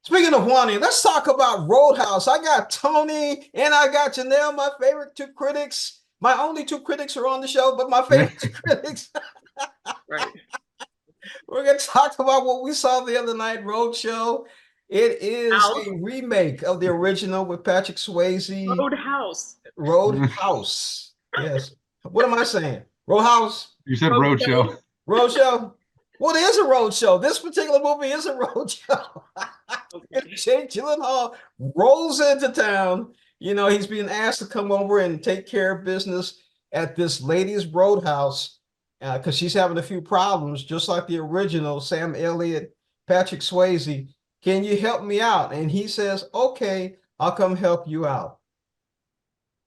Speaking of wanting, let's talk about Roadhouse. I got Tony and I got Janelle, my favorite two critics. My only two critics are on the show, but my favorite two critics. Right. We're going to talk about what we saw the other night, Roadshow. It is House. a remake of the original with Patrick Swayze, Roadhouse. Roadhouse. Yes. What am I saying? Roadhouse? You said Roadshow. Roadshow. Roadshow? Well, it is a roadshow. This particular movie is a roadshow. Okay. Jake Gyllenhaal rolls into town. You know, he's being asked to come over and take care of business at this lady's roadhouse because she's having a few problems, just like the original Sam Elliott, Patrick Swayze. Can you help me out? And he says, okay, I'll come help you out.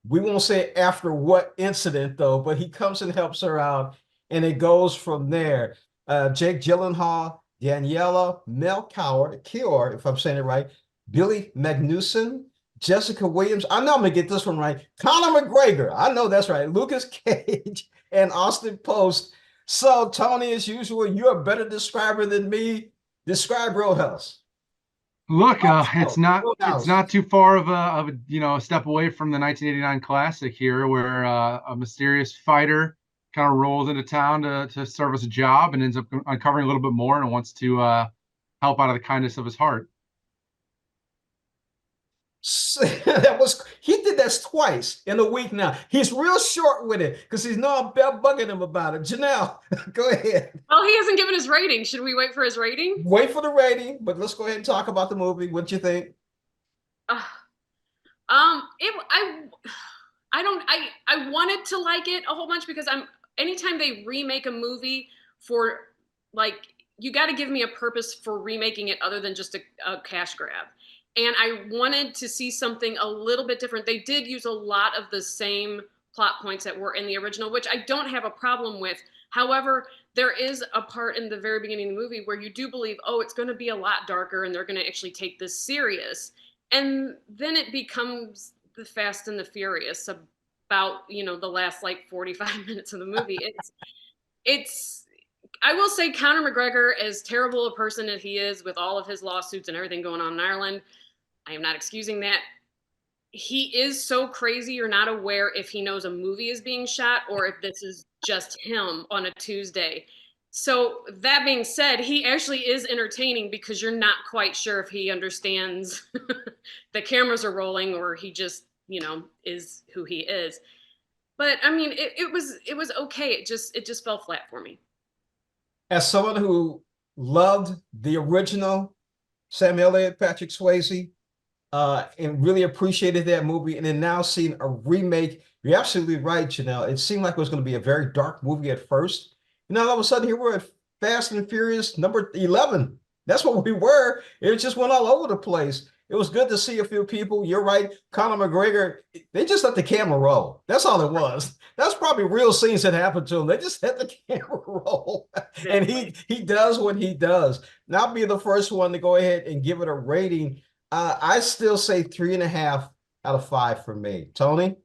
We won't say after what incident, though, but he comes and helps her out, and it goes from there. Jake Gyllenhaal, Daniela Melchior, if I'm saying it right, Billy Magnuson, Jessica Williams. I know I'm gonna get this one right. Conor McGregor. I know that's right. Lucas Cage and Austin Post. So, Tony, as usual, you're a better describer than me. Describe Roadhouse. Look, Oh, it's Roadhouse. not too far of a step away from the 1989 classic here, where a mysterious fighter kind of rolls into town to service a job and ends up uncovering a little bit more and wants to help out of the kindness of his heart. That was he did that twice in a week now. He's real short with it because he's know I'm bugging him about it. Janelle, go ahead. Well, he hasn't given his rating. Should we wait for his rating? Wait for the rating, but let's go ahead and talk about the movie. What you think? Uh, it I don't I wanted to like it a whole bunch because anytime they remake a movie for like you got to give me a purpose for remaking it other than just a cash grab. And I wanted to see something a little bit different. They did use a lot of the same plot points that were in the original, which I don't have a problem with. However, there is a part in the very beginning of the movie where you do believe, oh, it's going to be a lot darker and they're going to actually take this serious. And then it becomes the Fast and the Furious about, the last like 45 minutes of the movie. It's I will say Conor McGregor, as terrible a person as he is with all of his lawsuits and everything going on in Ireland, I am not excusing that. He is so crazy you're not aware if he knows a movie is being shot or if this is just him on a Tuesday. So that being said, he actually is entertaining because you're not quite sure if he understands the cameras are rolling or he just, is who he is. But I mean, it was okay. It just fell flat for me. As someone who loved the original Sam Elliott, Patrick Swayze, and really appreciated that movie, and then now seeing a remake, you're absolutely right, Janelle. It seemed like it was going to be a very dark movie at first. All of a sudden, here we're at Fast and Furious number 11. That's what we were. It just went all over the place. It was good to see a few people. You're right. Conor McGregor, they just let the camera roll. That's all it was. That's probably real scenes that happened to him. They just let the camera roll. And he does what he does. Now I'll be the first one to go ahead and give it a rating. I still say 3.5 out of 5 for me. Tony?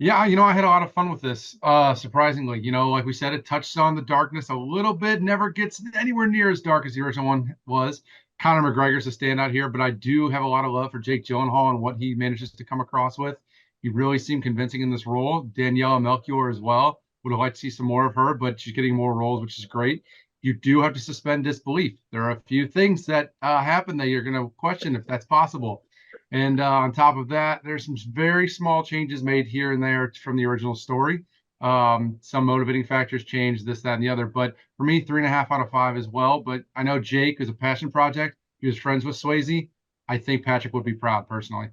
Yeah, I had a lot of fun with this. Surprisingly, like we said, it touched on the darkness a little bit. Never gets anywhere near as dark as the original one was. Conor McGregor's a standout here, but I do have a lot of love for Jake Gyllenhaal and what he manages to come across with. He really seemed convincing in this role. Daniela Melchior as well. Would have liked to see some more of her, but she's getting more roles, which is great. You do have to suspend disbelief. There are a few things that happen that you're going to question if that's possible. And on top of that, there's some very small changes made here and there from the original story. Some motivating factors change, this, that, and the other. But for me, 3.5 out of 5 as well. But I know Jake is a passion project. He was friends with Swayze. I think Patrick would be proud personally.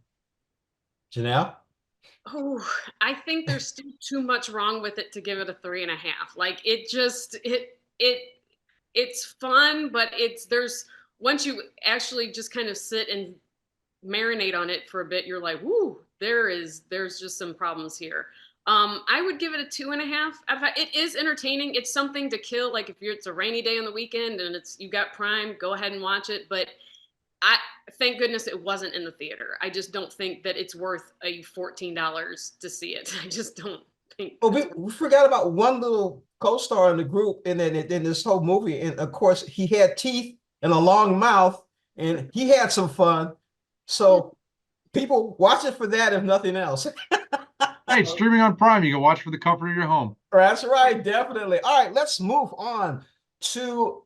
Janelle? Oh, I think there's still too much wrong with it to give it a 3.5. Like it's fun, but there's once you actually just kind of sit and marinate on it for a bit, you're like, woo, there's just some problems here. I would give it a 2.5. It is entertaining. It's something to kill. Like if it's a rainy day on the weekend and you got Prime, go ahead and watch it. But I thank goodness it wasn't in the theater. I just don't think that it's worth a $14 to see it. I just don't think. Oh, we forgot about one little co-star in the group in this whole movie. And of course, he had teeth and a long mouth. and he had some fun. So people watch it for that, if nothing else. Hey, it's streaming on Prime. You can watch for the comfort of your home. That's right, definitely. All right, let's move on to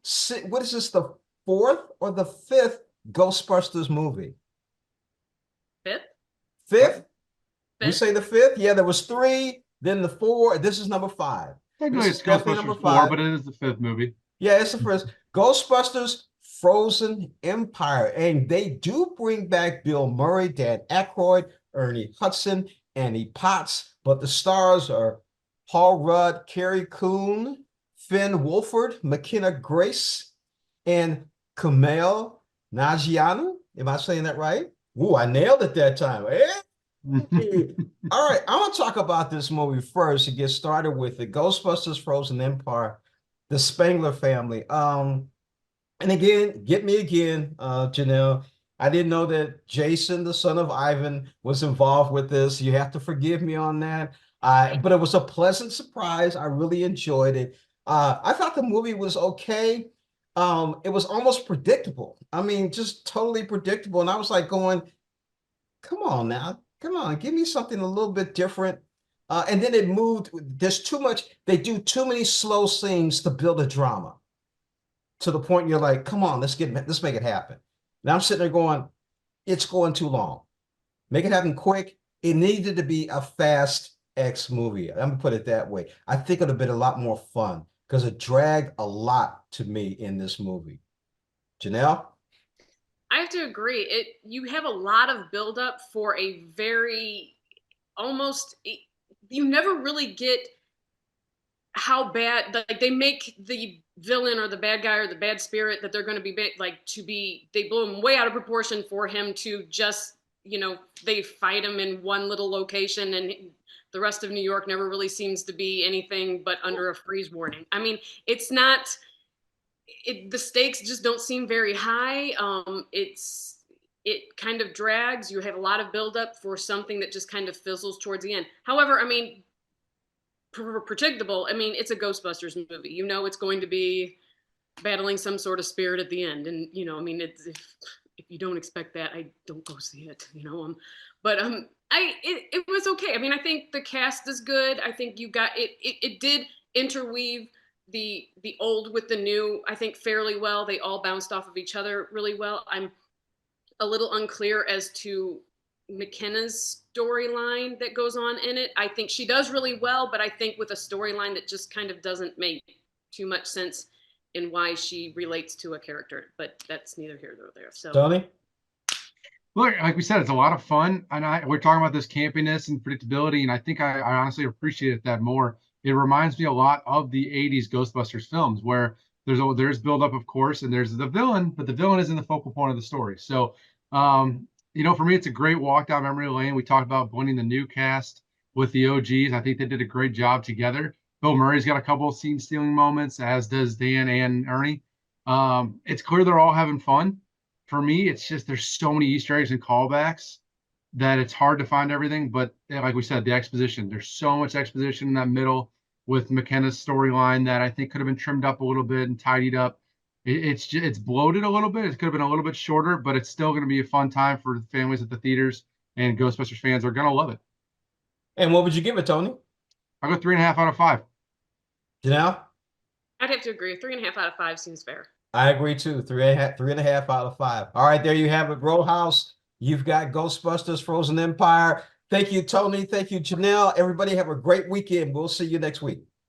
what is this, the fourth or the fifth Ghostbusters movie? Fifth? Fifth? We Fifth? say the fifth? Yeah, there was three, then the four. This is number five. Technically, This it's is definitely number Ghostbusters 4, five. but it is the fifth movie. Yeah, it's the first. Ghostbusters Frozen Empire. And they do bring back Bill Murray, Dan Aykroyd, Ernie Hudson, Annie Potts, but the stars are Paul Rudd, Carrie Coon, Finn Wolford, McKenna Grace, and Kumail Nanjiani. Am I saying that right? Ooh, I nailed it that time. Hey. All right, I want to talk about this movie first to get started with it. Ghostbusters Frozen Empire, the Spangler family. And again, get me again, Janelle. I didn't know that Jason, the son of Ivan, was involved with this. You have to forgive me on that. But it was a pleasant surprise. I really enjoyed it. I thought the movie was okay. It was almost predictable. I mean, just totally predictable. And I was like going, come on now, come on, give me something a little bit different. And then it moved. There's too much. They do too many slow scenes to build a drama to the point you're like, come on, let's make it happen. Now I'm sitting there going, it's going too long. Make it happen quick. It needed to be a fast X movie. I'm gonna put it that way. I think it would have been a lot more fun because it dragged a lot to me in this movie. Janelle? I have to agree. You have a lot of buildup for a very almost you never really get how bad, like they make the villain or the bad guy or the bad spirit that they're going to be they blow him way out of proportion for him to just, they fight him in one little location and the rest of New York never really seems to be anything but under a freeze warning. I mean, it's not, the stakes just don't seem very high. It kind of drags. You have a lot of buildup for something that just kind of fizzles towards the end. However, I mean, predictable. I mean, it's a Ghostbusters movie. It's going to be battling some sort of spirit at the end, and I mean, if you don't expect that, I don't go see it. But it was okay. I mean, I think the cast is good. I think you got it. It did interweave the old with the new, I think, fairly well. They all bounced off of each other really well. I'm a little unclear as to McKenna's storyline that goes on in it. I think she does really well, but I think with a storyline that just kind of doesn't make too much sense in why she relates to a character. But that's neither here nor there. So, Tony? Look, like we said, it's a lot of fun, and we're talking about this campiness and predictability, and I think I honestly appreciate that more. It reminds me a lot of the '80s Ghostbusters films, where there's build up, of course, and there's the villain, but the villain isn't the focal point of the story. So, for me, it's a great walk down memory lane. We talked about blending the new cast with the OGs. I think they did a great job together. Bill Murray's got a couple of scene-stealing moments, as does Dan and Ernie. It's clear they're all having fun. For me, it's just there's so many Easter eggs and callbacks that it's hard to find everything. But like we said, the exposition, there's so much exposition in that middle with McKenna's storyline that I think could have been trimmed up a little bit and tidied up. It's bloated a little bit. It could have been a little bit shorter, but it's still going to be a fun time for families at the theaters, and Ghostbusters fans are going to love it. And what would you give it, Tony? I'll go 3.5 out of 5. Janelle? I'd have to agree. 3.5 out of 5 seems fair. I agree too. 3.5 out of 5. All right, there you have it. Roadhouse. You've got Ghostbusters Frozen Empire. Thank you, Tony. Thank you, Janelle. Everybody have a great weekend. We'll see you next week.